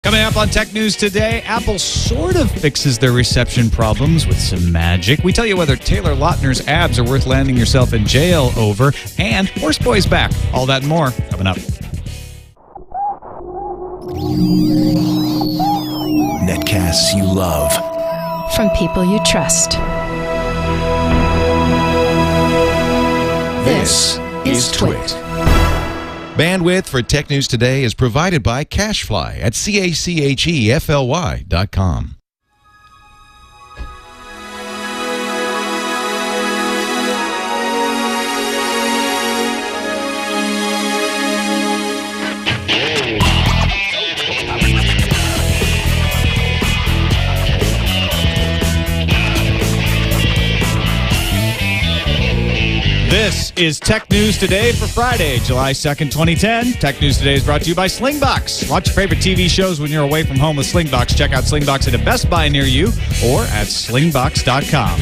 Coming up on Tech News today, Apple sort of fixes their reception problems with some magic. We tell you whether Taylor Lautner's abs are worth landing yourself in jail over, and Horse Boy's back. All that and more coming up. Netcasts you love. From people you trust. This is TWiT. Bandwidth for Tech News Today is provided by Cachefly at CACHEFLY.com. This is Tech News Today for Friday, July 2nd, 2010. Tech News Today is brought to you by Slingbox. Watch your favorite TV shows when you're away from home with Slingbox. Check out Slingbox at a Best Buy near you or at slingbox.com.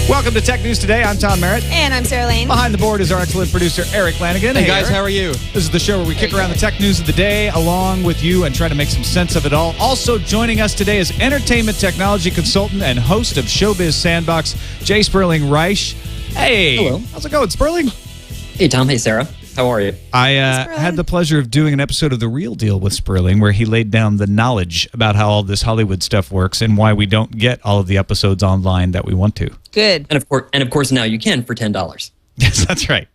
Welcome to Tech News Today. I'm Tom Merritt. And I'm Sarah Lane. Behind the board is our excellent producer, Erik Lanigan. Hey guys, Eric. how are you? This is the show where we kick around the tech news of the day along with you and try to make some sense of it all. Also joining us today is entertainment technology consultant and host of Showbiz Sandbox, Sperling Reich. Hey. Hello. How's it going, Sperling? Hey Tom, hey Sarah. How are you? I had the pleasure of doing an episode of The Real Deal with Sperling where he laid down the knowledge about how all this Hollywood stuff works and why we don't get all of the episodes online that we want to. Good. And of course now you can for $10. Yes, that's right.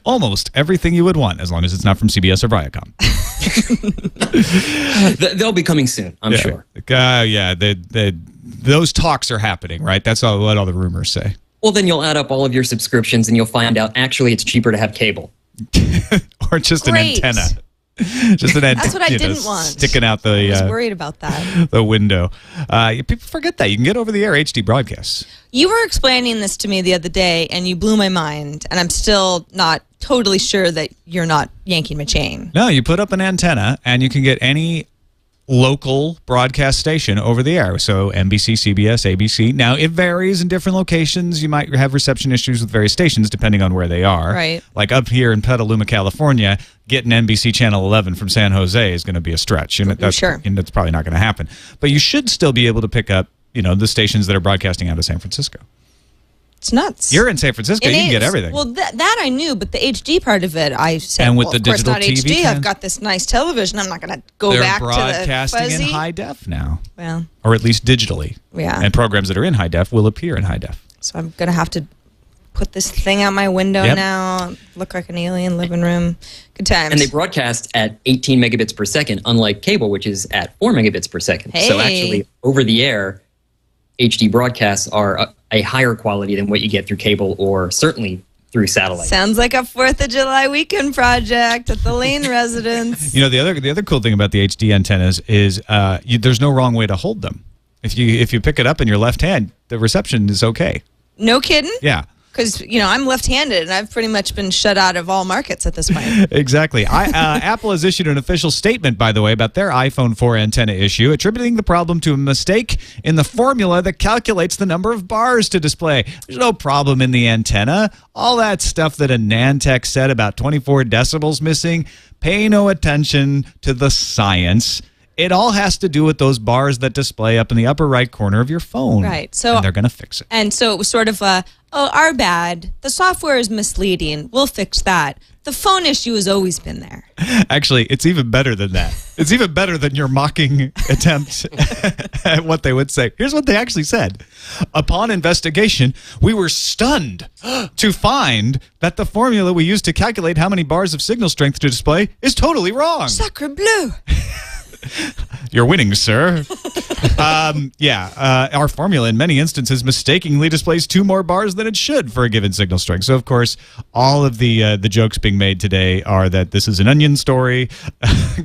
Almost everything you would want, as long as it's not from CBS or Viacom. They'll be coming soon, I'm sure. Those talks are happening, right? That's what all the rumors say. Well, then you'll add up all of your subscriptions and you'll find out actually it's cheaper to have cable. Or just Great. an antenna. Just an antenna. That's what I didn't want. Sticking out I was the worried about that. the window. People forget that. You can get over-the-air HD broadcasts. You were explaining this to me the other day, and you blew my mind, and I'm still not totally sure that you're not yanking my chain. No, you put up an antenna, and you can get any local broadcast station over the air. So NBC, CBS, ABC. Now, it varies in different locations. You might have reception issues with various stations depending on where they are. Right. Like up here in Petaluma, California, getting NBC Channel 11 from San Jose is going to be a stretch. And that's probably not going to happen. But you should still be able to pick up, the stations that are broadcasting out of San Francisco. It's nuts. You're in San Francisco. You can get everything. Well, that I knew, but the HD part of it, I said, and with the of course digital not TV HD. I've got this nice television. I'm not going to go back to the broadcasting fuzzy. in high def now. Well, or at least digitally. Yeah. And programs that are in high def will appear in high def. so I'm going to have to put this thing out my window now, look like an alien living room. Good times. And they broadcast at 18 megabits per second, unlike cable, which is at 4 megabits per second. So actually, over the air, HD broadcasts are a higher quality than what you get through cable or certainly through satellite. Sounds like a 4th of July weekend project at the Lane residence. The other cool thing about the HD antennas is there's no wrong way to hold them. If you pick it up in your left hand, the reception is okay. No kidding? Yeah. Because, I'm left-handed, and I've pretty much been shut out of all markets at this point. Exactly. Apple has issued an official statement, by the way, about their iPhone 4 antenna issue, attributing the problem to a mistake in the formula that calculates the number of bars to display. There's no problem in the antenna. All that stuff that AnandTech said about 24 decibels missing, pay no attention to the science. It all has to do with those bars that display up in the upper right corner of your phone. Right. So, and they're going to fix it. And so it was sort of our bad. The software is misleading. We'll fix that. The phone issue has always been there. Actually, it's even better than that. It's even better than your mocking attempt at what they would say. Here's what they actually said. Upon investigation, we were stunned to find that the formula we used to calculate how many bars of signal strength to display is totally wrong. Sacre bleu. You're winning, sir. Our formula in many instances mistakenly displays 2 more bars than it should for a given signal strength. So, of course, all of the jokes being made today are that this is an onion story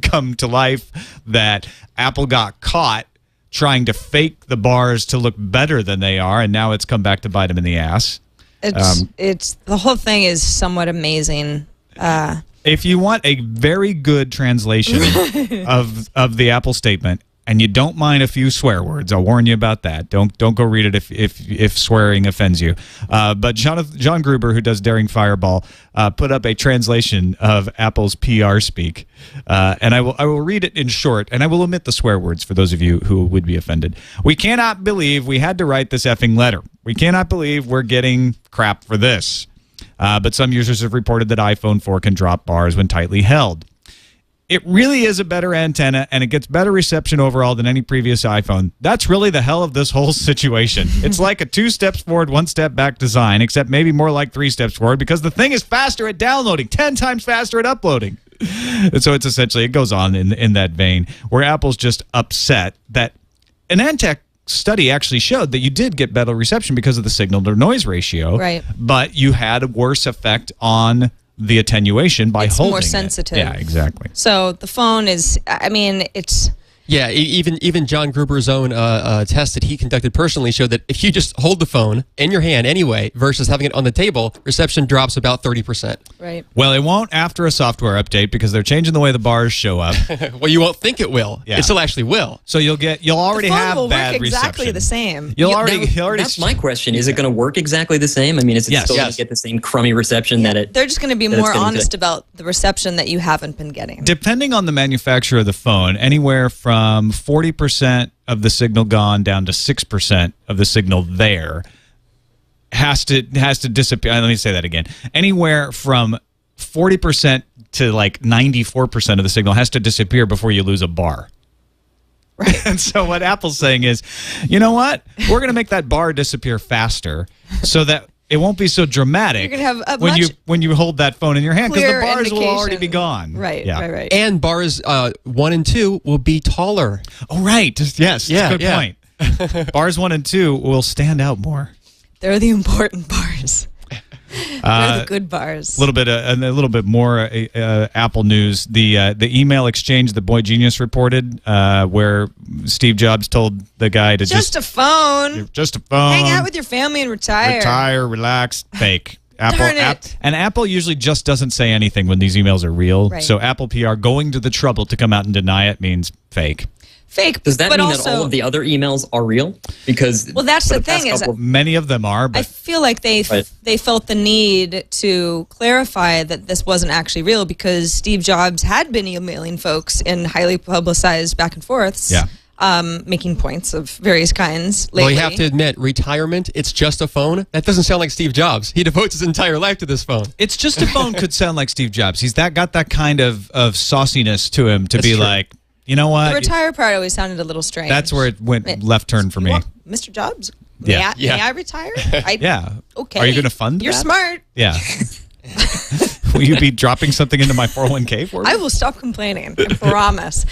come to life, that Apple got caught trying to fake the bars to look better than they are, and now it's come back to bite them in the ass. It's the whole thing is somewhat amazing. If you want a very good translation of the Apple statement, and you don't mind a few swear words. I'll warn you about that. Don't go read it if swearing offends you. But John Gruber, who does Daring Fireball, put up a translation of Apple's PR speak, and I will read it in short, and I will omit the swear words for those of you who would be offended. We cannot believe we had to write this effing letter. We cannot believe we're getting crap for this. But some users have reported that iPhone 4 can drop bars when tightly held. It really is a better antenna, and it gets better reception overall than any previous iPhone. That's really the hell of this whole situation. It's like a 2 steps forward, 1 step back design, except maybe more like 3 steps forward, because the thing is faster at downloading, 10 times faster at uploading. And so it's essentially, it goes on in that vein, where Apple's just upset that an Antec study actually showed that you did get better reception because of the signal-to-noise ratio, right? But you had a worse effect on the attenuation by holding more sensitive. Yeah, exactly. So the phone is, I mean, it's... Yeah, even John Gruber's own test that he conducted personally showed that if you just hold the phone in your hand anyway versus having it on the table, reception drops about 30%. Right. Well, it won't after a software update because they're changing the way the bars show up. Well, you won't think it will. Yeah. It still actually will. So you'll already have will bad work exactly reception. the same. You'll already. That's my question. Is it going to work exactly the same? I mean, is it still going to get the same crummy reception that it? They're just going to be more honest about the reception that you haven't been getting. Depending on the manufacturer of the phone, anywhere from 40% of the signal gone down to 6% of the signal there has to disappear. Let me say that again. Anywhere from 40% to like 94% of the signal has to disappear before you lose a bar. Right. And so what Apple's saying is, you know what? We're going to make that bar disappear faster so that it won't be so dramatic. You're gonna have when you hold that phone in your hand, because the bars indication. will already be gone. Right, yeah. right. And bars 1 and 2 will be taller. Oh, right. Yes, yeah, good point. Bars 1 and 2 will stand out more. They're the important bars. They're the good bars. A little bit more Apple news. The email exchange that Boy Genius reported, where Steve Jobs told the guy to just a phone. Just a phone. Hang out with your family and retire. Retire, relax, fake. Darn it. And Apple usually just doesn't say anything when these emails are real. Right. So Apple PR going to the trouble to come out and deny it means fake. Fake. Does that mean that all of the other emails are real? Because that's the thing is many of them are. But I feel like they felt the need to clarify that this wasn't actually real because Steve Jobs had been emailing folks in highly publicized back and forths. Yeah. Making points of various kinds lately. Well, you have to admit, retirement, it's just a phone. That doesn't sound like Steve Jobs. He devotes his entire life to this phone. It's just a phone could sound like Steve Jobs. He's got that kind of sauciness to him to be true. Like, you know what? The retire part always sounded a little strange. That's where it went left turn for me. Mr. Jobs, may I retire? Yeah. Okay. Are you going to fund You're that? smart. Yeah. Will you be dropping something into my 401k for me? I will stop complaining. I promise.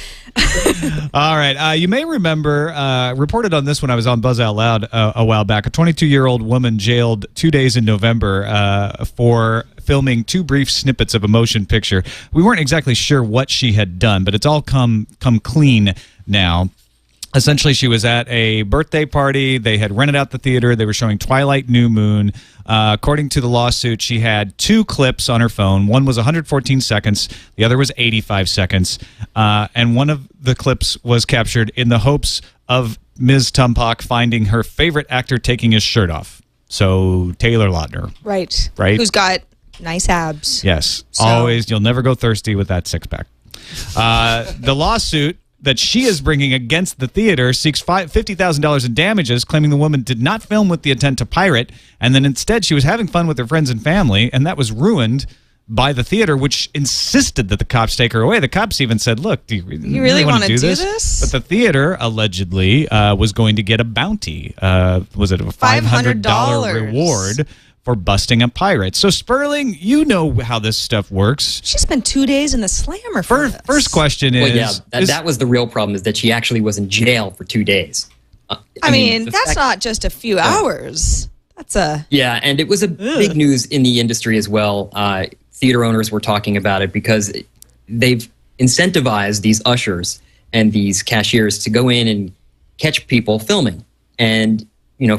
All right. You may remember, reported on this when I was on Buzz Out Loud a while back, a 22-year-old woman jailed 2 days in November for filming 2 brief snippets of a motion picture. We weren't exactly sure what she had done, but it's all come clean now. Essentially, she was at a birthday party. They had rented out the theater. They were showing Twilight New Moon. According to the lawsuit, she had 2 clips on her phone. One was 114 seconds. The other was 85 seconds. And one of the clips was captured in the hopes of Ms. Tumpak finding her favorite actor taking his shirt off. So Taylor Lautner. Right. Right. Who's got nice abs. Yes. So. Always. You'll never go thirsty with that six-pack. The lawsuit that she is bringing against the theater seeks $50,000 in damages, claiming the woman did not film with the intent to pirate, and then instead she was having fun with her friends and family, and that was ruined by the theater, which insisted that the cops take her away. The cops even said, look, do you really want to do this? But the theater allegedly was going to get a bounty. Was it a $500 reward for busting a pirate? So, Sperling, you know how this stuff works. She spent 2 days in the slammer for this. First question is... Well, yeah, that was the real problem, is that she actually was in jail for 2 days. I mean that's not just a few hours. That's a... Yeah, and it was a big news in the industry as well. Theater owners were talking about it because they've incentivized these ushers and these cashiers to go in and catch people filming. And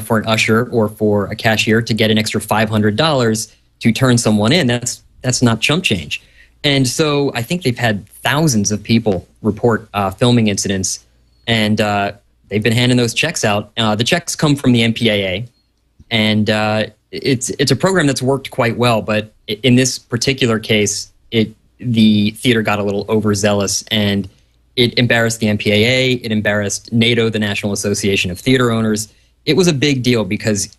for an usher or for a cashier to get an extra $500 to turn someone in, that's not chump change. And so I think they've had thousands of people report filming incidents and they've been handing those checks out. The checks come from the MPAA, and it's a program that's worked quite well. But in this particular case, the theater got a little overzealous, and it embarrassed the MPAA. It embarrassed NATO, the National Association of Theater Owners. It was a big deal because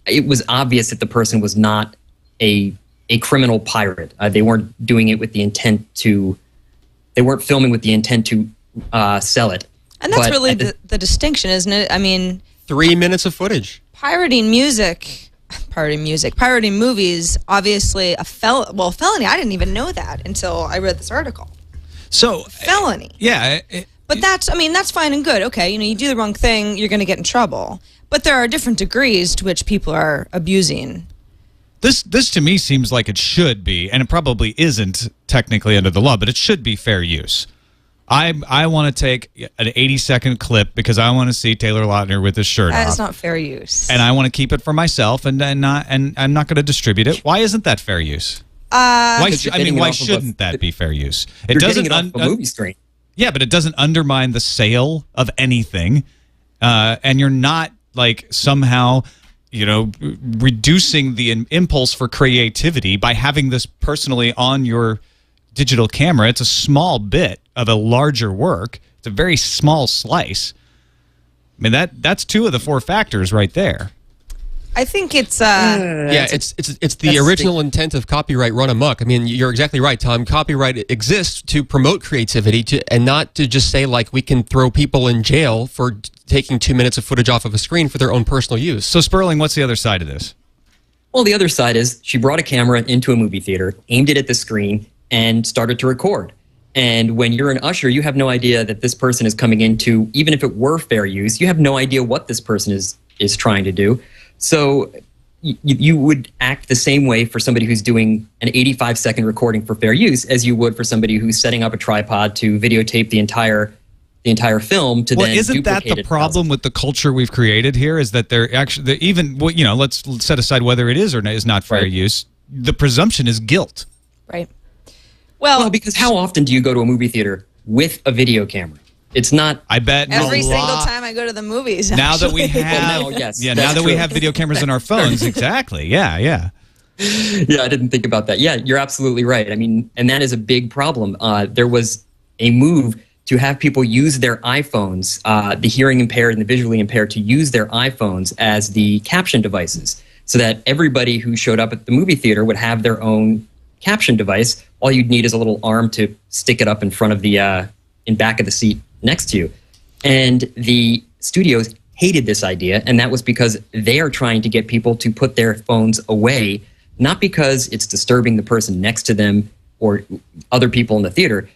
it was obvious that the person was not a criminal pirate. They weren't doing it with the intent to. They weren't filming with the intent to sell it. And that's really the distinction, isn't it? I mean, 3 minutes of footage. Pirating movies, obviously a felony. I didn't even know that until I read this article. So felony. Yeah. But that's fine and good. Okay, you do the wrong thing, you're going to get in trouble. But there are different degrees to which people are abusing. This to me seems like it should be, and it probably isn't technically under the law, but it should be fair use. I want to take an 80-second clip because I want to see Taylor Lautner with his shirt off. That is not fair use. And I want to keep it for myself, and I'm not going to distribute it. Why isn't that fair use? Why shouldn't that be fair use? It doesn't off a movie screen. Yeah, but it doesn't undermine the sale of anything, and you're not like somehow reducing the impulse for creativity by having this personally on your digital camera. It's a small bit of a larger work. It's a very small slice. I mean, that's 2 of the 4 factors right there. I think it's it's the original intent of copyright run amok. I mean, you're exactly right, Tom. Copyright exists to promote creativity and not to just say like we can throw people in jail for taking 2 minutes of footage off of a screen for their own personal use. So Sperling, what's the other side of this? Well, the other side is she brought a camera into a movie theater, aimed it at the screen, and started to record. And when you're an usher, you have no idea that this person is coming into, even if it were fair use, you have no idea what this person is trying to do. So you would act the same way for somebody who's doing an 85-second recording for fair use as you would for somebody who's setting up a tripod to videotape the entire film to then isn't that the problem with the culture we've created here? Is that they're actually let's set aside whether it is or is not fair use. The presumption is guilt. Right. Well, because how often do you go to a movie theater with a video camera? It's not. I bet every single time I go to the movies. Now that we have, now that we have video cameras in our phones, exactly. Yeah. Yeah, I didn't think about that. Yeah, you're absolutely right. I mean, and that is a big problem. There was a move to have people use their iPhones, the hearing impaired and the visually impaired, to use their iPhones as the caption devices, so that everybody who showed up at the movie theater would have their own caption device. All you'd need is a little arm to stick it up in front of the in back of the seat next to you. And the studios hated this idea, and that was because they are trying to get people to put their phones away, not because it's disturbing the person next to them or other people in the theater.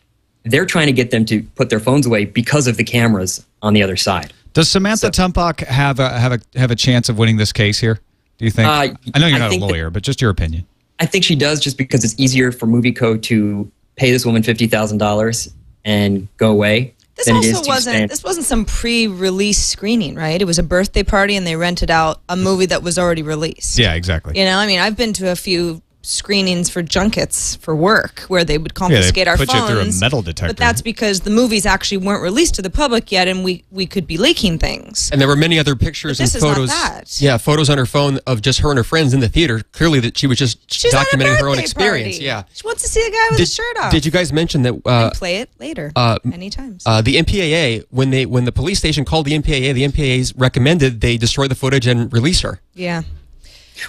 They're trying to get them to put their phones away because of the cameras on the other side. Does Samantha Tumpach have a chance of winning this case here? Do you think? I know you're not a lawyer, but just your opinion. I think she does, just because it's easier for MovieCo to pay this woman $50,000 and go away. This wasn't some pre-release screening, right? It was a birthday party, and they rented out a movie that was already released. Yeah, exactly. I mean, I've been to a few screenings for junkets for work where they would confiscate our phones. Put you through a metal detector. But that's because the movies actually weren't released to the public yet, and we could be leaking things. And there were many other pictures and photos. Not that. Yeah, photos on her phone of just her and her friends in the theater. Clearly, that she was just documenting her own experience. Party. Yeah, she wants to see a guy with his shirt off. Did you guys mention that? And play it later, many times. The MPAA, when the police station called the MPAA's recommended they destroy the footage and release her. Yeah.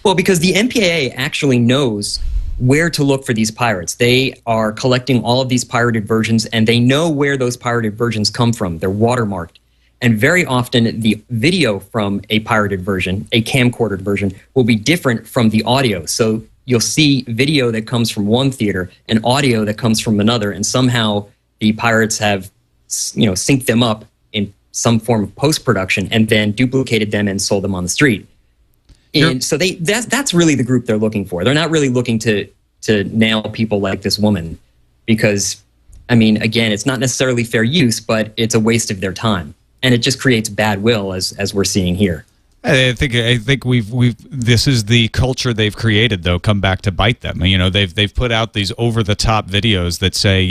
Well, because the MPAA actually knows where to look for these pirates. They are collecting all of these pirated versions, and they know where those pirated versions come from. They're watermarked. And very often, the video from a pirated version, a camcordered version, will be different from the audio. So you'll see video that comes from one theater and audio that comes from another, and somehow the pirates have, synced them up in some form of post-production and then duplicated them and sold them on the street. And so that's really the group they're looking for. They're not really looking to nail people like this woman, because, I mean, again, it's not necessarily fair use, but it's a waste of their time, and it just creates bad will, as we're seeing here. I think we've this is the culture they've created, though, come back to bite them. They've put out these over the top videos that say,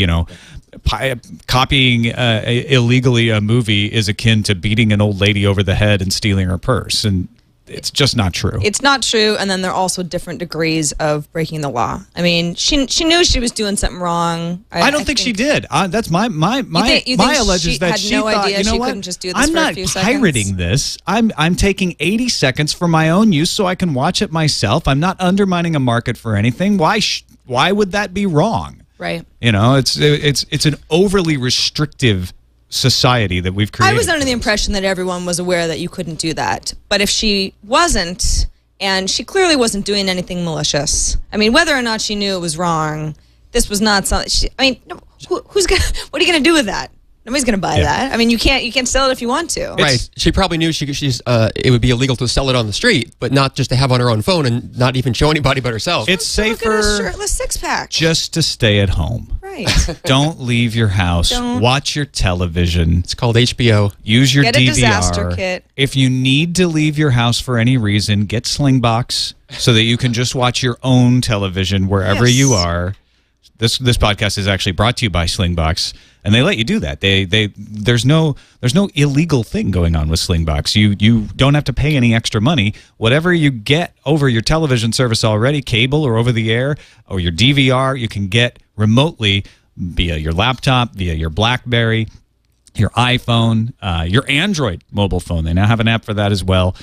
copying illegally a movie is akin to beating an old lady over the head and stealing her purse, and it's just not true. It's not true, and then there are also different degrees of breaking the law. I mean, she knew she was doing something wrong. I don't think she did. That's my allege is that she thought, you know what? Couldn't just do this I'm for not a few pirating seconds. this. I'm taking 80 seconds for my own use so I can watch it myself. I'm not undermining a market for anything. Why would that be wrong? Right. You know, it's an overly restrictive society that we've created. I was under the impression that everyone was aware that you couldn't do that. But if she wasn't, and she clearly wasn't doing anything malicious, I mean, whether or not she knew it was wrong, this was not something. I mean, who's gonna? What are you gonna do with that? Nobody's gonna buy that. I mean, you can't sell it if you want to. Right. She probably knew it would be illegal to sell it on the street, but not just to have on her own phone and not even show anybody but herself. It's safer. Look at a shirtless six-pack. Just to stay at home. Right. Don't leave your house. Don't. Watch your television. It's called HBO. Use your Get a DVR. disaster kit. If you need to leave your house for any reason, get Slingbox so that you can just watch your own television wherever Yes. you are. This podcast is actually brought to you by Slingbox, and they let you do that. There's no illegal thing going on with Slingbox. You don't have to pay any extra money. Whatever you get over your television service already, cable or over the air, or your DVR, you can get remotely via your laptop, via your BlackBerry, your iPhone, your Android mobile phone. They now have an app for that as well.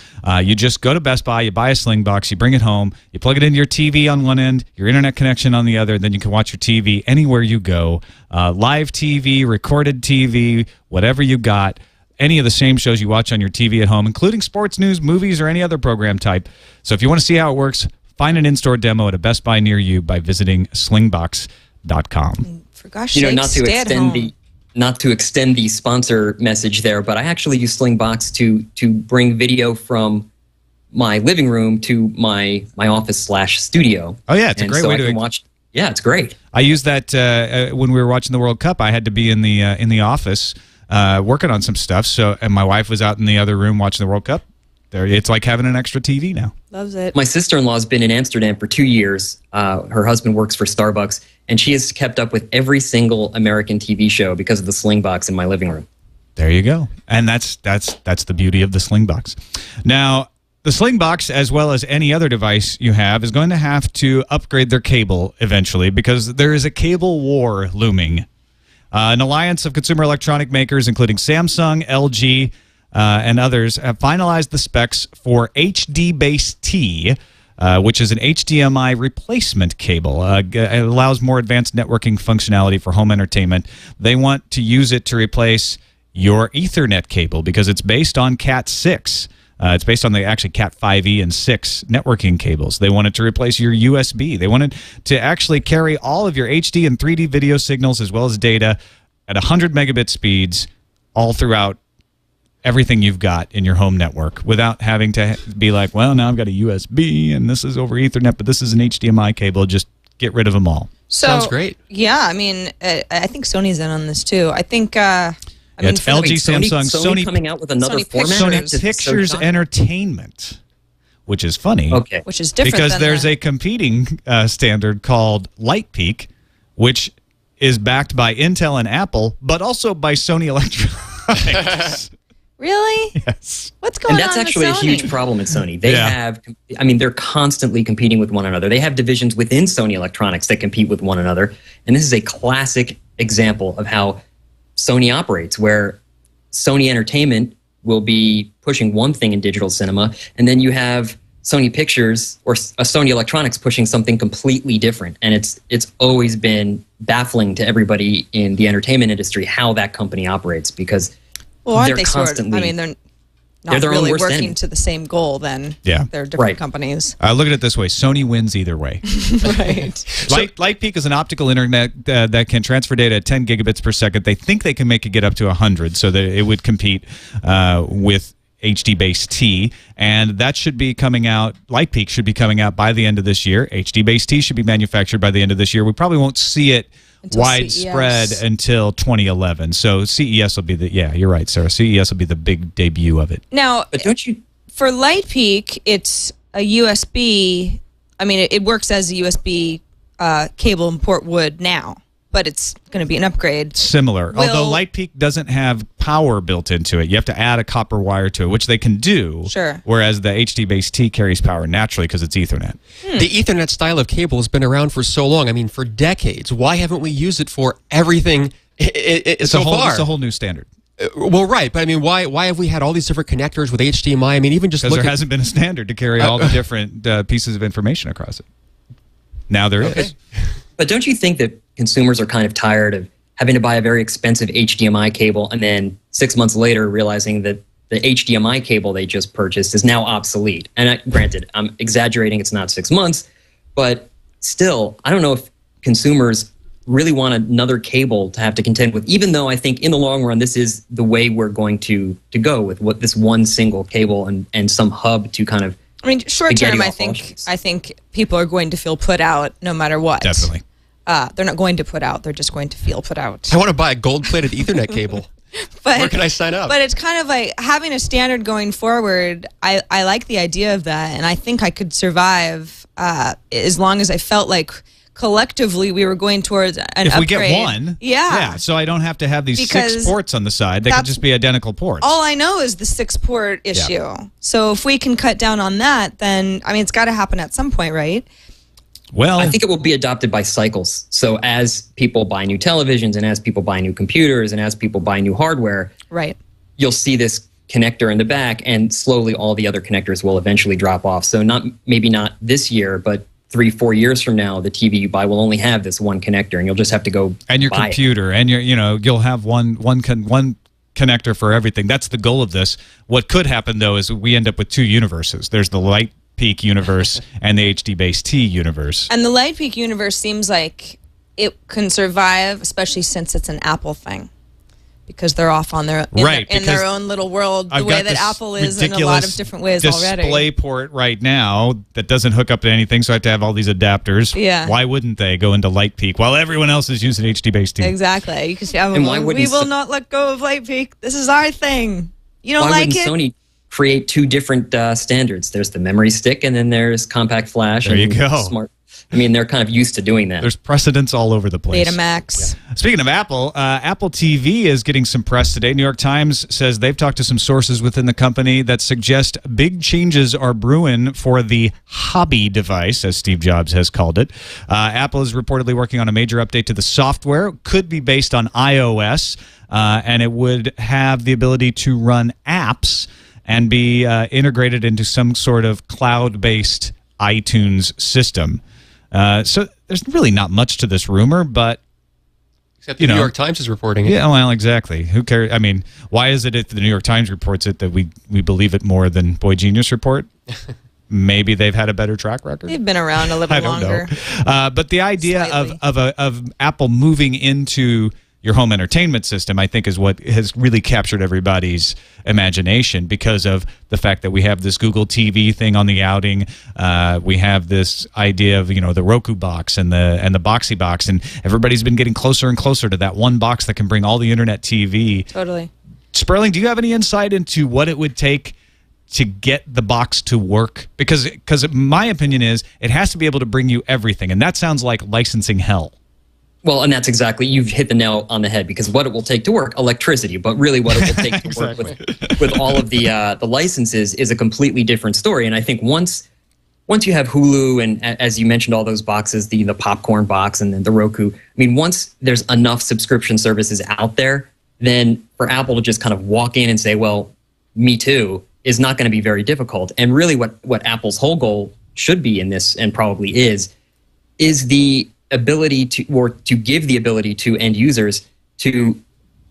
You just go to Best Buy, you buy a Slingbox, you bring it home, you plug it into your TV on one end, your internet connection on the other, then you can watch your TV anywhere you go. Live TV, recorded TV, whatever you got. Any of the same shows you watch on your TV at home, including sports news, movies, or any other program type. So if you want to see how it works, find an in-store demo at a Best Buy near you by visiting slingbox.com. For gosh sakes, not to extend the sponsor message there, but I actually use Slingbox to bring video from my living room to my office/studio. Oh yeah, it's a great way to watch. Yeah, it's great. I used that when we were watching the World Cup. I had to be in the office working on some stuff. And my wife was out in the other room watching the World Cup. It's like having an extra TV now. Loves it. My sister-in-law's been in Amsterdam for 2 years. Her husband works for Starbucks, and she has kept up with every single American TV show because of the Slingbox in my living room. There you go. And that's the beauty of the Slingbox. Now, the Slingbox, as well as any other device you have, is going to have to upgrade their cable eventually because there is a cable war looming. An alliance of consumer electronic makers, including Samsung, LG, and others, have finalized the specs for HD-Base-T, which is an HDMI replacement cable. It allows more advanced networking functionality for home entertainment. They want to use it to replace your Ethernet cable because it's based on Cat 6. It's based on the actually Cat 5e and 6 networking cables. They wanted to replace your USB. They wanted to actually carry all of your HD and 3D video signals as well as data at 100 megabit speeds all throughout everything you've got in your home network without having to be like, well, now I've got a USB and this is over Ethernet, but this is an HDMI cable. Just get rid of them all. Sounds great. Yeah, I mean, I think Sony's in on this too. I think... it's LG, Samsung, Sony coming out with another format. Sony Pictures Entertainment, which is funny. Okay. Which is different because there's a competing standard called LightPeak, which is backed by Intel and Apple, but also by Sony Electronics. Really? Yes. What's going on? And that's actually a huge problem at Sony. They have, I mean, they're constantly competing with one another. They have divisions within Sony Electronics that compete with one another. And this is a classic example of how Sony operates, where Sony Entertainment will be pushing one thing in digital cinema, and then you have Sony Pictures or Sony Electronics pushing something completely different. And it's always been baffling to everybody in the entertainment industry how that company operates because aren't they constantly... I mean, they're not their own really worst working enemy. to the same goal then. Yeah. They're different companies. Look at it this way. Sony wins either way. Right. LightPeak is an optical internet that can transfer data at 10 gigabits per second. They think they can make it get up to 100 so that it would compete with HD-Base-T, and that should be coming out. LightPeak should be coming out by the end of this year. HD-Base-T should be manufactured by the end of this year. We probably won't see it until widespread CES. Until 2011. So CES will be you're right, Sarah. CES will be the big debut of it. Now, But don't you... for LightPeak, it's a USB. I mean, it works as a USB cable and port would now. but it's going to be an upgrade. Similar. Although LightPeak doesn't have power built into it. You have to add a copper wire to it, which they can do. Sure. Whereas the HD-Base-T carries power naturally because it's Ethernet. The Ethernet style of cable has been around for so long. I mean, for decades. Why haven't we used it for everything so far? It's a whole new standard. Well, right, but I mean, why have we had all these different connectors with HDMI? I mean, even just because there hasn't been a standard to carry all the different pieces of information across it. Now there is. But don't you think that consumers are kind of tired of having to buy a very expensive HDMI cable and then 6 months later realizing that the HDMI cable they just purchased is now obsolete? And granted, I'm exaggerating, it's not 6 months, but still, I don't know if consumers really want another cable to have to contend with, even though I think in the long run, this is the way we're going to go with what this one single cable and some hub to kind of. I mean, short term, I think people are going to feel put out no matter what. Definitely. They're not going to put out. They're just going to feel put out. I want to buy a gold-plated Ethernet cable. Where can I sign up? But it's kind of like having a standard going forward. I like the idea of that, and I think I could survive as long as I felt like collectively we were going towards an upgrade. If we get one. Yeah. So I don't have to have these 6 ports on the side. They could just be identical ports. All I know is the 6-port issue. Yeah. So if we can cut down on that, then, I mean, it's got to happen at some point, right? Well, I think it will be adopted by cycles. So as people buy new televisions and as people buy new computers and as people buy new hardware, right, you'll see this connector in the back, and slowly all the other connectors will eventually drop off. So maybe not this year, but 3-4 years from now, the TV you buy will only have this one connector, and you'll just have to go and your buy computer, and you'll have one connector for everything. That's the goal of this. What could happen though is we end up with 2 universes. There's the LightPeak universe and the HD-Base-T universe. And the LightPeak universe seems like it can survive, especially since it's an Apple thing. Because they're off on their in their own little world, the way that Apple is in a lot of different ways already. Display port right now that doesn't hook up to anything, so I have to have all these adapters. Yeah. Why wouldn't they go into LightPeak while everyone else is using HD-Base-T? Exactly. You can say, we will not let go of LightPeak. This is our thing. You don't like it? Why wouldn't Sony create 2 different standards? There's the memory stick, and then there's compact flash. There you go. Smart. I mean, they're kind of used to doing that. There's precedents all over the place. Betamax. Yeah. Speaking of Apple, Apple TV is getting some press today. New York Times says they've talked to some sources within the company that suggest big changes are brewing for the hobby device, as Steve Jobs has called it. Apple is reportedly working on a major update to the software. Could be based on iOS, and it would have the ability to run apps and be integrated into some sort of cloud-based iTunes system. So there's really not much to this rumor, but except the New York Times is reporting it. Yeah, well, exactly. Who cares? I mean, why is it if the New York Times reports it that we believe it more than Boy Genius Report? Maybe they've had a better track record. They've been around a little longer. But the idea of Apple moving into your home entertainment system, I think, is what has really captured everybody's imagination because of the fact that we have this Google TV thing on the outing. We have this idea of the Roku box and the Boxy box, and everybody's been getting closer and closer to that one box that can bring all the internet TV. Totally. Sperling, do you have any insight into what it would take to get the box to work? Because my opinion is it has to be able to bring you everything, and that sounds like licensing hell. Well, and that's exactly, you've hit the nail on the head, because what it will take to work, electricity, but really what it will take to work with all of the licenses is a completely different story. And I think once you have Hulu and, as you mentioned, all those boxes, the popcorn box and then the Roku, I mean, once there's enough subscription services out there, then for Apple to just kind of walk in and say, well, me too, is not going to be very difficult. And really what Apple's whole goal should be in this, and probably is the ability to give the ability to end users to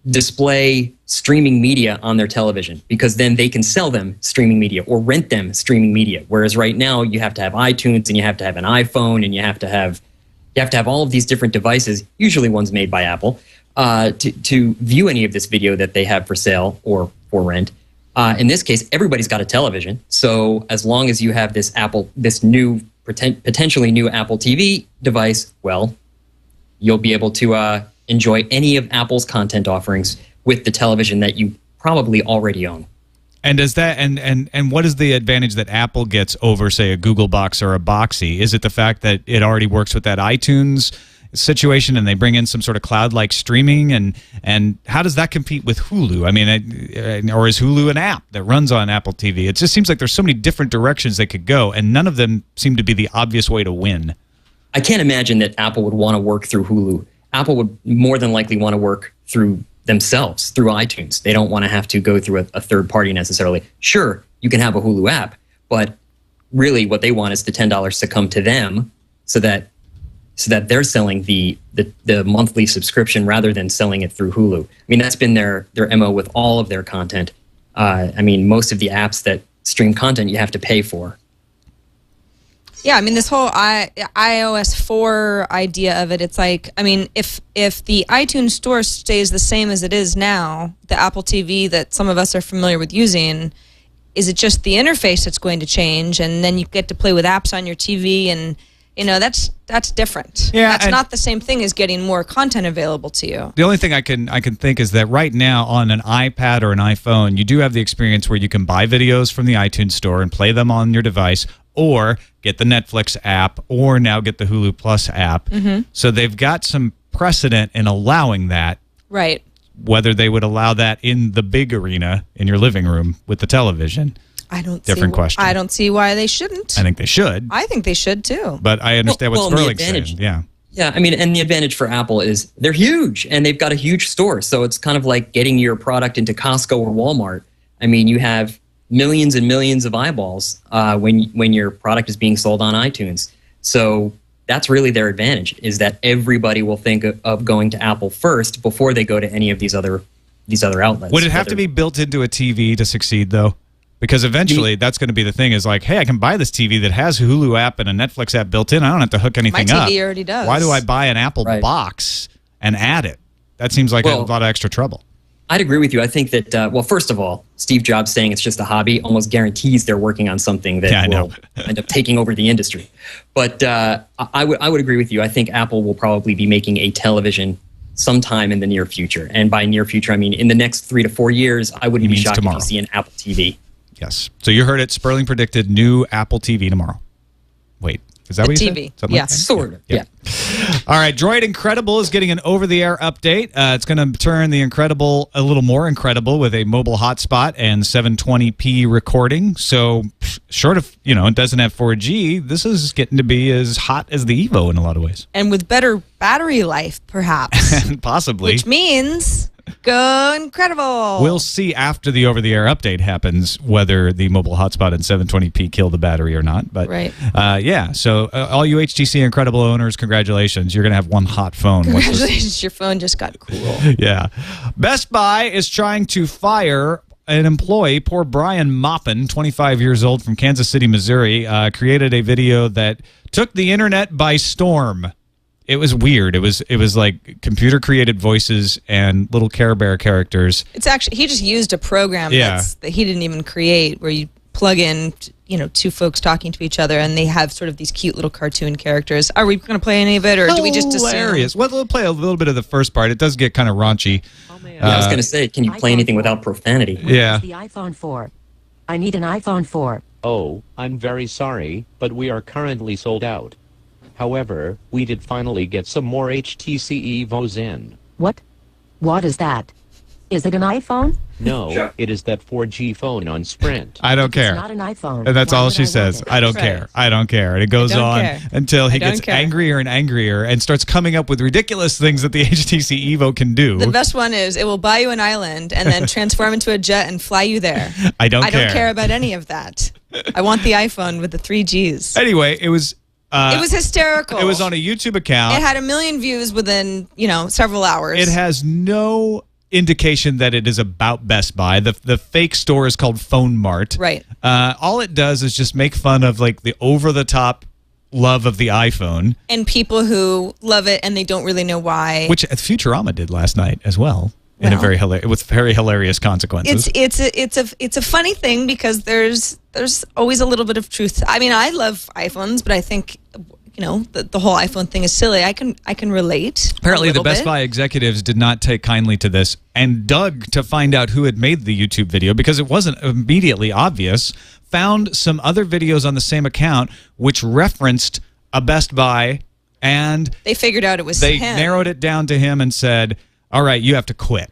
display streaming media on their television, because then they can sell them streaming media or rent them streaming media. Whereas right now you have to have iTunes and you have to have an iPhone and you have to have all of these different devices, usually ones made by Apple, to view any of this video that they have for sale or for rent. In this case, everybody's got a television. So as long as you have this potentially new Apple TV device, well, you'll be able to enjoy any of Apple's content offerings with the television that you probably already own. And does that and what is the advantage that Apple gets over, say, a Google box or a Boxy? Is it the fact that it already works with that iTunes situation, and they bring in some sort of cloud-like streaming, and how does that compete with Hulu? I mean, or is Hulu an app that runs on Apple TV? It just seems like there's so many different directions they could go, and none of them seem to be the obvious way to win. I can't imagine that Apple would want to work through Hulu. Apple would more than likely want to work through themselves, through iTunes. They don't want to have to go through a third party necessarily. Sure, you can have a Hulu app, but really what they want is the $10 to come to them so that they're selling the monthly subscription rather than selling it through Hulu. I mean, that's been their MO with all of their content. I mean, most of the apps that stream content you have to pay for. Yeah, I mean, this whole iOS 4 idea of it, it's like, I mean, if the iTunes store stays the same as it is now, the Apple TV that some of us are familiar with using, is it just the interface that's going to change, and then you get to play with apps on your TV, and that's different. Yeah, that's not the same thing as getting more content available to you. The only thing I can think is that right now on an iPad or an iPhone, you do have the experience where you can buy videos from the iTunes store and play them on your device, or get the Netflix app, or now get the Hulu Plus app. So they've got some precedent in allowing that. Right. Whether they would allow that in the big arena in your living room with the television. Different question. I don't see why they shouldn't. I think they should. I think they should too. But I understand what Sperling's saying. Yeah. Yeah, I mean, and the advantage for Apple is they're huge, and they've got a huge store. So it's kind of like getting your product into Costco or Walmart. I mean, you have millions and millions of eyeballs when your product is being sold on iTunes. So that's really their advantage, is that everybody will think of going to Apple first before they go to any of these other outlets. Would it have to be built into a TV to succeed, though? Because eventually that's going to be the thing, is like, hey, I can buy this TV that has a Hulu app and a Netflix app built in. I don't have to hook anything up. My TV already does. Why do I buy an Apple box and add it? That seems like a lot of extra trouble. I'd agree with you. I think that, well, first of all, Steve Jobs saying it's just a hobby almost guarantees they're working on something that will end up taking over the industry. But I would agree with you. I think Apple will probably be making a television sometime in the near future. And by near future, I mean in the next 3 to 4 years, I wouldn't be shocked if you see an Apple TV. Yes. So you heard it. Sperling predicted new Apple TV tomorrow. Wait. Is that what you TV. said? Yes. Sort of. Yeah. All right. Droid Incredible is getting an over-the-air update. It's going to turn the Incredible a little more incredible with a mobile hotspot and 720p recording. So short of, it doesn't have 4G, this is getting to be as hot as the Evo in a lot of ways. And with better battery life, perhaps. Possibly. Which means go incredible. We'll see after the over-the-air update happens whether the mobile hotspot and 720p kill the battery or not. But yeah, so all you HTC Incredible owners, congratulations. You're going to have one hot phone. Congratulations, your phone just got cool. Yeah. Best Buy is trying to fire an employee. Poor Brian Maupin, 25 years old from Kansas City, Missouri, created a video that took the internet by storm. It was weird. It was like computer created voices and little Care Bear characters. It's actually, he just used a program that he didn't even create, where you plug in, two folks talking to each other, and they have sort of these cute little cartoon characters. Are we going to play any of it, or do we just assume? Hilarious. Well, we'll play a little bit of the first part. It does get kind of raunchy. I was going to say, can you play anything without profanity? Yeah. The iPhone 4. I need an iPhone 4. Oh, I'm very sorry, but we are currently sold out. However, we did finally get some more HTC Evos in. What? What is that? Is it an iPhone? No, it is that 4G phone on Sprint. I don't care. It's not an iPhone. And that's all she says. I don't care. I don't care. And it goes on until he gets angrier and angrier and starts coming up with ridiculous things that the HTC Evo can do. The best one is, it will buy you an island and then transform into a jet and fly you there. I don't care. I don't care about any of that. I want the iPhone with the 3 Gs. Anyway, it was hysterical. It was on a YouTube account. It had 1 million views within, several hours. It has no indication that it is about Best Buy. The fake store is called Phone Mart. Right. All it does is just make fun of like the over-the-top love of the iPhone. And people who love it and they don't really know why. Which Futurama did last night as well. With very hilarious consequences. It's a funny thing, because there's always a little bit of truth. I mean, I love iPhones, but I think the whole iPhone thing is silly. I can relate. Apparently, the Best Buy executives did not take kindly to this and dug to find out who had made the YouTube video, because it wasn't immediately obvious. Found some other videos on the same account which referenced a Best Buy And they figured out it was they him. narrowed it down to him and said, all right, you have to quit.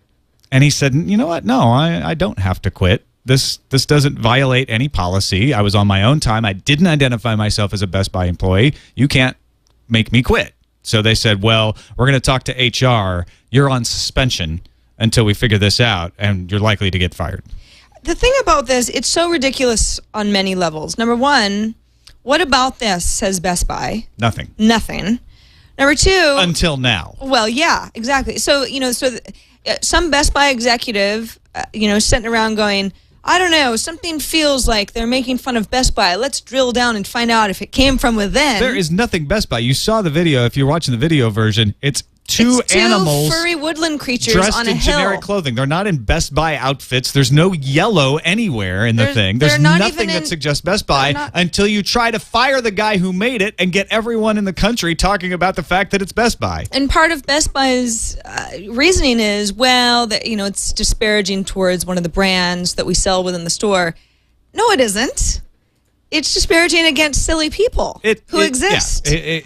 And he said, you know what? No, I don't have to quit. This doesn't violate any policy. I was on my own time. I didn't identify myself as a Best Buy employee. You can't make me quit. So they said, well, we're going to talk to HR. You're on suspension until we figure this out, and you're likely to get fired. The thing about this, it's so ridiculous on many levels. Number one, what about this, says Best Buy? Nothing. Nothing. Number two. Until now. Well, yeah, exactly. So, some Best Buy executive, sitting around going, I don't know, something feels like they're making fun of Best Buy. Let's drill down and find out if it came from within. There is nothing Best Buy. You saw the video. If you're watching the video version, it's two animals furry woodland creatures dressed on a in hill. generic clothing. They're not in Best Buy outfits. There's no yellow anywhere in the thing. There's nothing that suggests Best Buy until you try to fire the guy who made it and get everyone in the country talking about the fact that it's Best Buy. And part of Best Buy's reasoning is, well, that it's disparaging towards one of the brands that we sell within the store. No, it isn't. It's disparaging against silly people who exist. Yeah.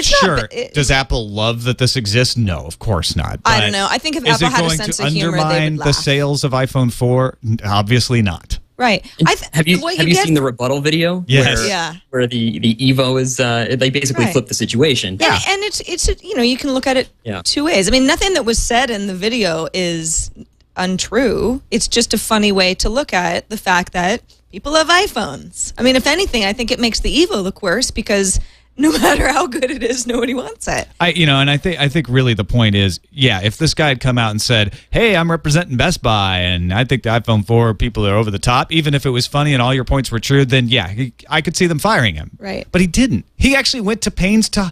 Sure. Does Apple love that this exists? No, of course not. I don't know. I think if Apple had a sense of humor, they would laugh. Is it going to undermine the sales of iPhone 4? Obviously not. Right. Have you seen the rebuttal video? Yes. Where the Evo is, they basically flip the situation. Yeah. And it's you can look at it two ways. I mean, nothing that was said in the video is untrue. It's just a funny way to look at the fact that people have iPhones. I mean, if anything, I think it makes the Evo look worse because no matter how good it is, nobody wants it. I think really the point is, if this guy had come out and said, hey, I'm representing Best Buy, and I think the iPhone 4 people are over the top, even if it was funny and all your points were true, then I could see them firing him. Right. But he didn't. He actually went to pains to,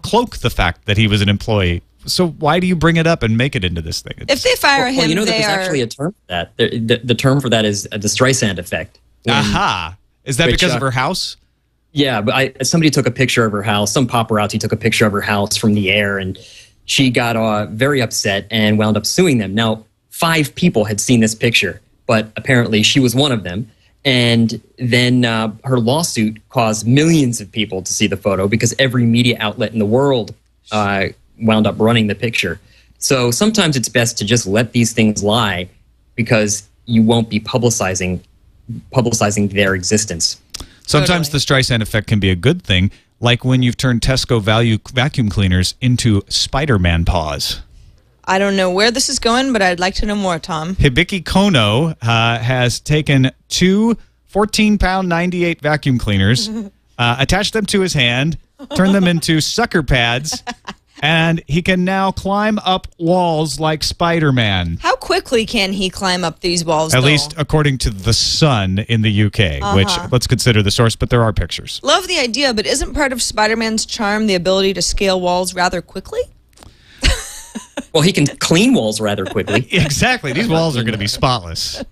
cloak the fact that he was an employee. So why do you bring it up and make it into this thing? If they fire him, there's actually a term for that. The term for that is the Streisand effect. Aha. Is that because of her house? Yeah, but somebody took a picture of her house. Some paparazzi took a picture of her house from the air, and she got very upset and wound up suing them. Now, 5 people had seen this picture, but apparently she was one of them. And then her lawsuit caused millions of people to see the photo because every media outlet in the world wound up running the picture. So sometimes it's best to just let these things lie because you won't be publicizing their existence. Sometimes the Streisand effect can be a good thing, like when you've turned Tesco vacuum cleaners into Spider-Man paws. I don't know where this is going, but I'd like to know more, Tom. Hibiki Kono has taken 2 14-pound 98 vacuum cleaners, attached them to his hand, turned them into sucker pads, and he can now climb up walls like Spider-Man. How quickly can he climb up these walls, At least according to The Sun in the UK, which let's consider the source, but there are pictures. Love the idea, but isn't part of Spider-Man's charm the ability to scale walls rather quickly? Well, he can clean walls rather quickly. Exactly. These walls are going to be spotless.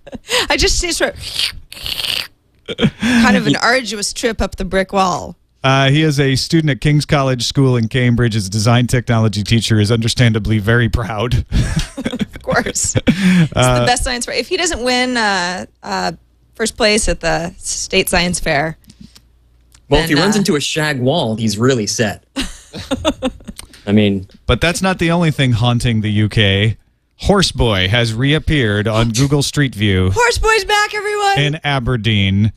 I just see sort of kind of an arduous trip up the brick wall. He is a student at King's College School in Cambridge. His design technology teacher is understandably very proud. Of course. It's the best science fair. If he doesn't win first place at the state science fair. Well, if he runs into a shag wall, he's really set. But that's not the only thing haunting the UK. Horseboy has reappeared on Google Street View. Horseboy's back, everyone! In Aberdeen.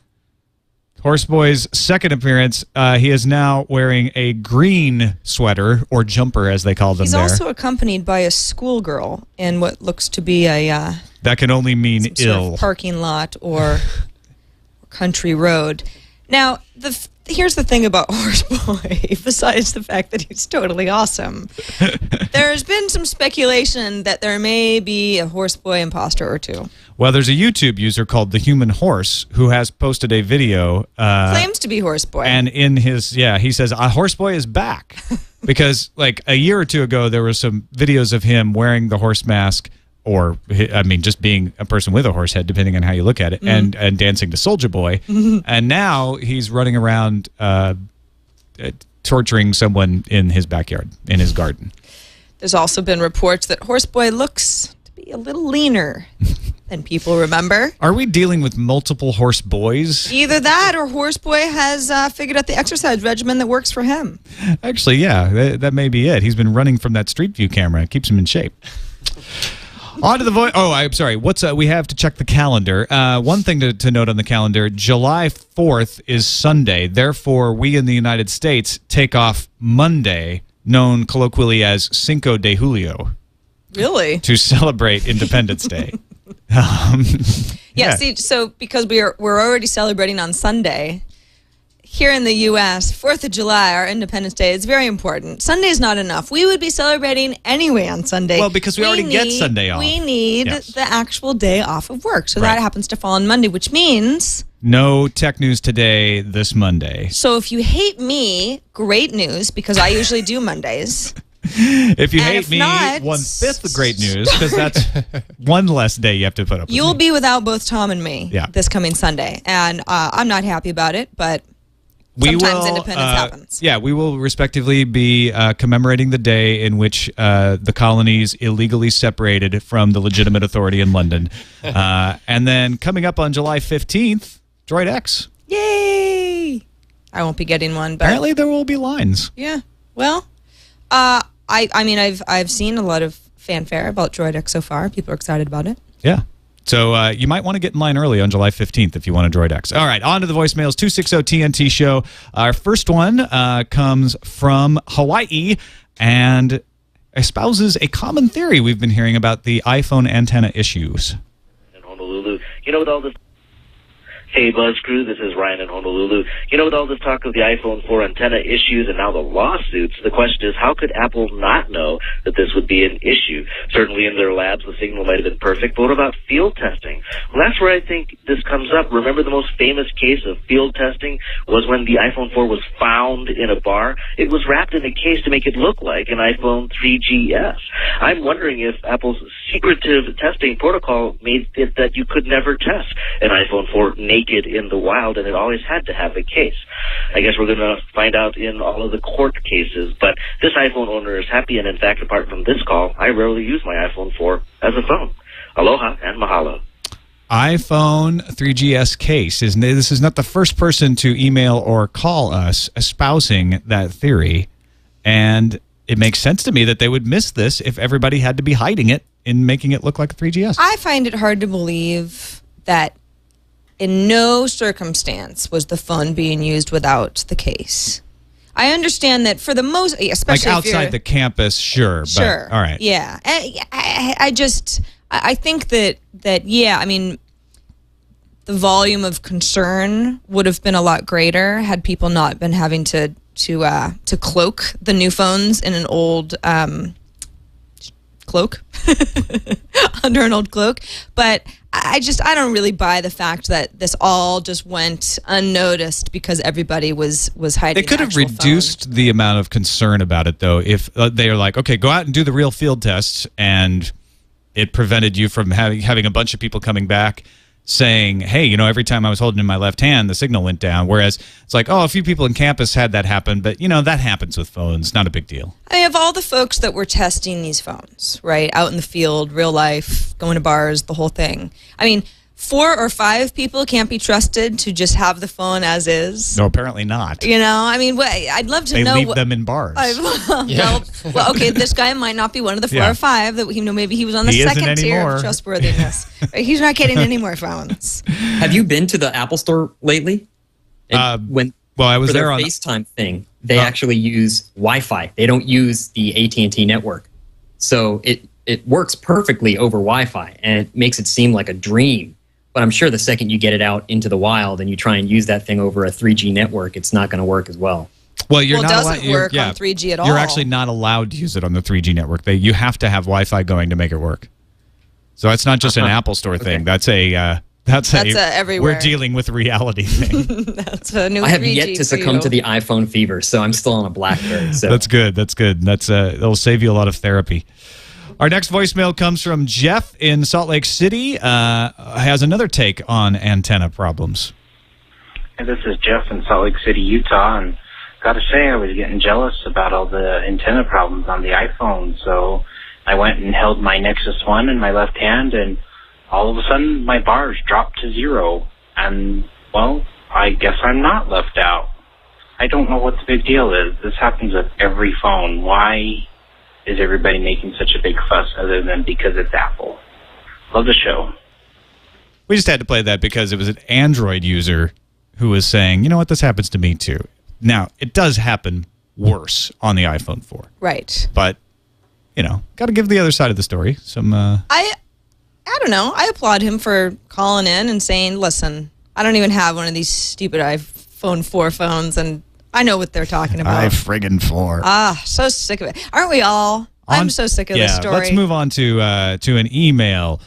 Horseboy's second appearance, he is now wearing a green sweater, or jumper as they call them there. He's also accompanied by a schoolgirl in what looks to be a... that can only mean some sort of parking lot or country road. Now, here's the thing about Horseboy, besides the fact that he's totally awesome. There's been some speculation that there may be a Horseboy imposter or two. Well, there's a YouTube user called The Human Horse who has posted a video. Claims to be Horseboy. And in his, he says, Horseboy is back. Because, like, a year or two ago, there were some videos of him wearing the horse mask, or, just being a person with a horse head, depending on how you look at it, and dancing to Soulja Boy. And now he's running around torturing someone in his backyard, in his garden. There's also been reports that Horseboy looks to be a little leaner than people remember. Are we dealing with multiple horse boys? Either that or Horseboy has figured out the exercise regimen that works for him. Actually, yeah, that may be it. He's been running from that Street View camera. It keeps him in shape. On to the voice. Oh, I'm sorry. We have to check the calendar. One thing to note on the calendar, July 4th is Sunday. Therefore, we in the United States take off Monday, known colloquially as Cinco de Julio. Really? To celebrate Independence Day. Yeah, see, so because we're already celebrating on Sunday, here in the U.S., 4th of July, our Independence Day, is very important. Sunday is not enough. We would be celebrating anyway on Sunday. Well, because we already get Sunday off. We need the actual day off of work. So that happens to fall on Monday, which means... No tech news today this Monday. So if you hate me, great news, because I usually do Mondays. If you hate me, not, 1/5 of great news, because that's one less day you have to put up with. You'll be without both Tom and me this coming Sunday. And I'm not happy about it, but... Sometimes independence happens. Yeah, we will respectively be commemorating the day in which the colonies illegally separated from the legitimate authority in London. And then coming up on July 15th, Droid X. Yay! I won't be getting one, but apparently there will be lines. Yeah. Well, I mean, I've seen a lot of fanfare about Droid X so far. People are excited about it. Yeah. So you might want to get in line early on July 15th if you want a Droid X. All right, on to the voicemails, 260-TNT show. Our first one comes from Hawaii and espouses a common theory we've been hearing about the iPhone antenna issues. In Honolulu, with all this... Hey, Buzz Crew, this is Ryan in Honolulu. With all this talk of the iPhone 4 antenna issues and now the lawsuits, the question is, how could Apple not know that this would be an issue? Certainly in their labs, the signal might have been perfect, but what about field testing? Well, that's where I think this comes up. Remember the most famous case of field testing was when the iPhone 4 was found in a bar? It was wrapped in a case to make it look like an iPhone 3GS. I'm wondering if Apple's secretive testing protocol made it that you could never test an iPhone 4 naked in the wild, and it always had to have a case. I guess we're going to find out in all of the court cases, but this iPhone owner is happy, and in fact, apart from this call, I rarely use my iPhone 4 as a phone. Aloha and mahalo. iPhone 3GS case. This is not the first person to email or call us espousing that theory, and it makes sense to me that they would miss this if everybody had to be hiding it in making it look like a 3GS. I find it hard to believe that in no circumstance was the phone being used without the case. I understand that for the most, especially like outside the campus, sure. Sure. But, all right. Yeah. I think that yeah, I mean, the volume of concern would have been a lot greater had people not been having to cloak the new phones in an old cloak under an old cloak. But I don't really buy the fact that this all just went unnoticed because everybody was hiding. They could have reduced the amount of concern about it, though, if they are like, okay, go out and do the real field tests, and it prevented you from having a bunch of people coming back saying, hey, every time I was holding in my left hand, the signal went down. Whereas it's like, oh, a few people in campus had that happen, but, that happens with phones. Not a big deal. I mean, of all the folks that were testing these phones, right, out in the field, real life, going to bars, the whole thing, I mean, 4 or 5 people can't be trusted to just have the phone as is. No, apparently not. I mean, I'd love to know. They leave them in bars. Well, okay, this guy might not be one of the 4 or 5 that maybe he was on the second tier of trustworthiness. He's not getting any more phones. Have you been to the Apple Store lately? I was there on the FaceTime thing. They actually use Wi-Fi. They don't use the AT&T network, so it works perfectly over Wi-Fi, and it makes it seem like a dream. But I'm sure the second you get it out into the wild and you try and use that thing over a 3G network, it's not going to work as well. Well, it doesn't work on 3G at all. You're actually not allowed to use it on the 3G network. You have to have Wi-Fi going to make it work. So it's not just an Apple Store thing. That's a everywhere. We're dealing with reality thing. That's a new 3G I have yet to succumb to the iPhone fever, so I'm still on a BlackBerry. So. That's good. It'll save you a lot of therapy. Our next voicemail comes from Jeff in Salt Lake City. Has another take on antenna problems. Hey, this is Jeff in Salt Lake City, Utah, and got to say I was getting jealous about all the antenna problems on the iPhone. So I went and held my Nexus 1 in my left hand, and all of a sudden my bars dropped to 0, and, well, I guess I'm not left out. I don't know what the big deal is. This happens with every phone. Why is everybody making such a big fuss other than because it's Apple? Love the show. We just had to play that because it was an Android user who was saying, you know what, this happens to me too. Now, it does happen worse on the iPhone 4. Right. But, you know, got to give the other side of the story some... I don't know. I applaud him for calling in and saying, listen, I don't even have one of these stupid iPhone 4 phones, and I know what they're talking about. friggin' 4. So sick of it. Aren't we all? I'm so sick of this story. Let's move on to an email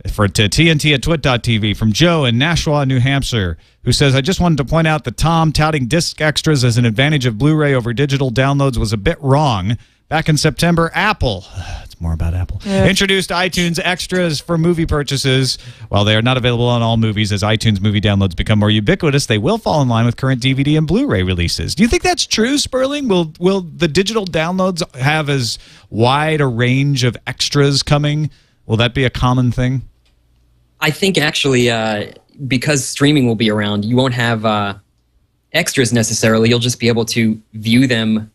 to TNT@twit.tv from Joe in Nashua, New Hampshire, who says, I just wanted to point out that Tom touting disc extras as an advantage of Blu-ray over digital downloads was a bit wrong. Back in September, Apple, it's more about Apple, introduced iTunes extras for movie purchases. While they are not available on all movies, as iTunes movie downloads become more ubiquitous, they will fall in line with current DVD and Blu-ray releases. Do you think that's true, Sperling? Will the digital downloads have as wide a range of extras coming? Will that be a common thing? I think actually, because streaming will be around, you won't have extras necessarily. You'll just be able to view them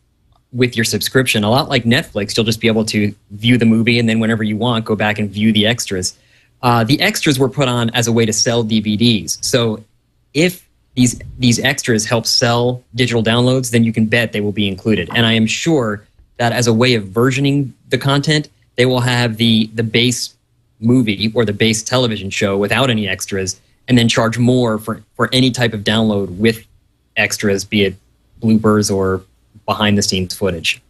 with your subscription. A lot like Netflix, you'll just be able to view the movie and then whenever you want, go back and view the extras. The extras were put on as a way to sell DVDs. So if these extras help sell digital downloads, then you can bet they will be included. And I am sure that as a way of versioning the content, they will have the base movie or the base television show without any extras and then charge more for any type of download with extras, be it bloopers or behind-the-scenes footage.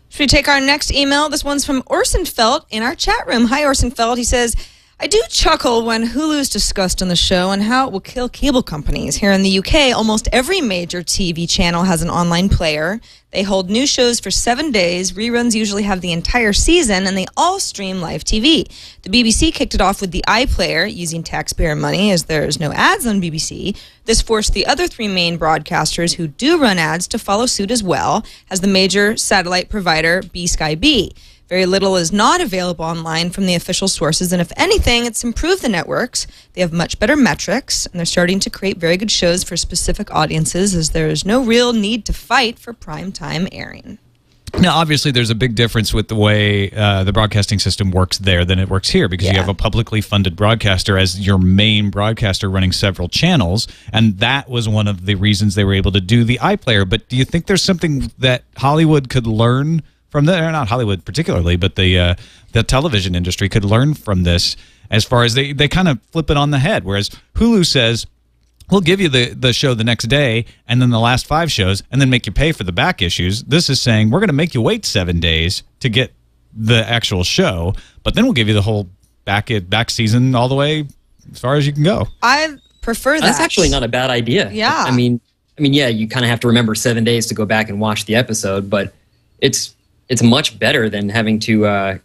Should we take our next email? This one's from Orson Felt in our chat room. Hi, Orson Felt. He says, I do chuckle when Hulu's discussed on the show and how it will kill cable companies. Here in the UK, almost every major TV channel has an online player. They hold new shows for 7 days. Reruns usually have the entire season, and they all stream live TV. The BBC kicked it off with the iPlayer, using taxpayer money as there's no ads on BBC. This forced the other 3 main broadcasters who do run ads to follow suit as well as the major satellite provider B-Sky-B. Very little is not available online from the official sources, and if anything, it's improved the networks. They have much better metrics, and they're starting to create very good shows for specific audiences, as there is no real need to fight for prime time airing. Now, obviously, there's a big difference with the way the broadcasting system works there than it works here, because you have a publicly funded broadcaster as your main broadcaster running several channels, and that was one of the reasons they were able to do the iPlayer. But do you think there's something that Hollywood could learn from the, or not Hollywood particularly, but the television industry could learn from this, as far as they kind of flip it on the head, whereas Hulu says, we'll give you the show the next day and then the last 5 shows and then make you pay for the back issues. This is saying, we're going to make you wait 7 days to get the actual show, but then we'll give you the whole back season all the way as far as you can go. I prefer that. That's actually not a bad idea. Yeah. I mean, yeah, you kind of have to remember 7 days to go back and watch the episode, but it's much better than having to,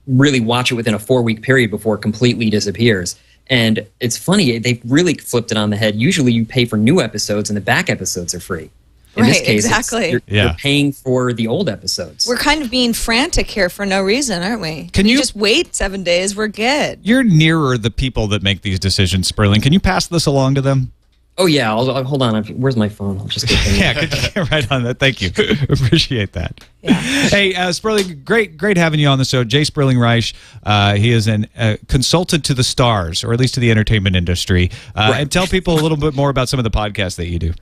really watch it within a 4-week period before it completely disappears. And it's funny, they've really flipped it on the head. Usually you pay for new episodes and the back episodes are free. In this case, exactly. You're paying for the old episodes. We're kind of being frantic here for no reason, aren't we? Can you just wait 7 days? We're good. You're nearer the people that make these decisions, Sperling. Can you pass this along to them? Oh, yeah. I'll hold on. Where's my phone? I'll just get yeah, could you get right on that? Thank you. Appreciate that. Yeah. Hey, Sperling, great having you on the show. Jay Sperling Reich. He is a consultant to the stars, or at least to the entertainment industry. Right. And tell people a little bit more about some of the podcasts that you do.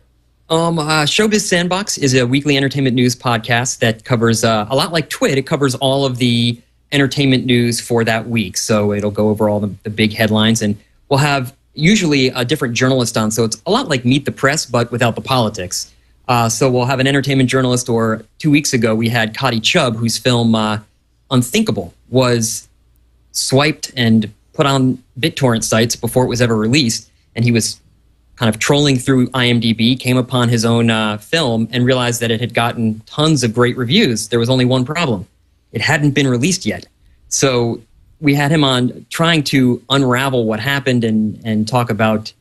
Showbiz Sandbox is a weekly entertainment news podcast that covers, a lot like TWiT, it covers all of the entertainment news for that week. So it'll go over all the big headlines, and we'll have usually a different journalist on, so it's a lot like Meet the Press, but without the politics. So we'll have an entertainment journalist, or 2 weeks ago we had Cotty Chubb, whose film Unthinkable was swiped and put on BitTorrent sites before it was ever released, and he was kind of trolling through IMDb, came upon his own film, and realized that it had gotten tons of great reviews. There was only one problem. It hadn't been released yet. So we had him on trying to unravel what happened and talk about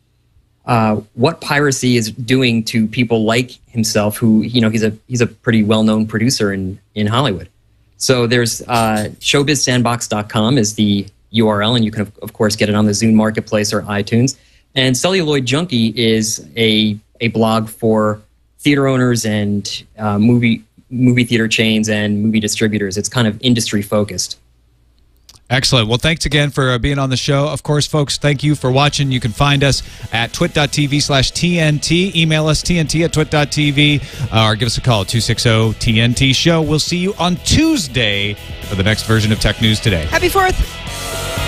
what piracy is doing to people like himself, who, he's a pretty well-known producer in Hollywood. So there's showbizsandbox.com is the URL, and you can, of course, get it on the Zune Marketplace or iTunes. And Celluloid Junkie is a blog for theater owners and movie theater chains and movie distributors. It's kind of industry focused. Excellent. Well, thanks again for being on the show. Of course, folks, thank you for watching. You can find us at twit.tv/TNT. Email us TNT@twit.tv or give us a call at 260-TNT-SHOW. We'll see you on Tuesday for the next version of Tech News Today. Happy 4th.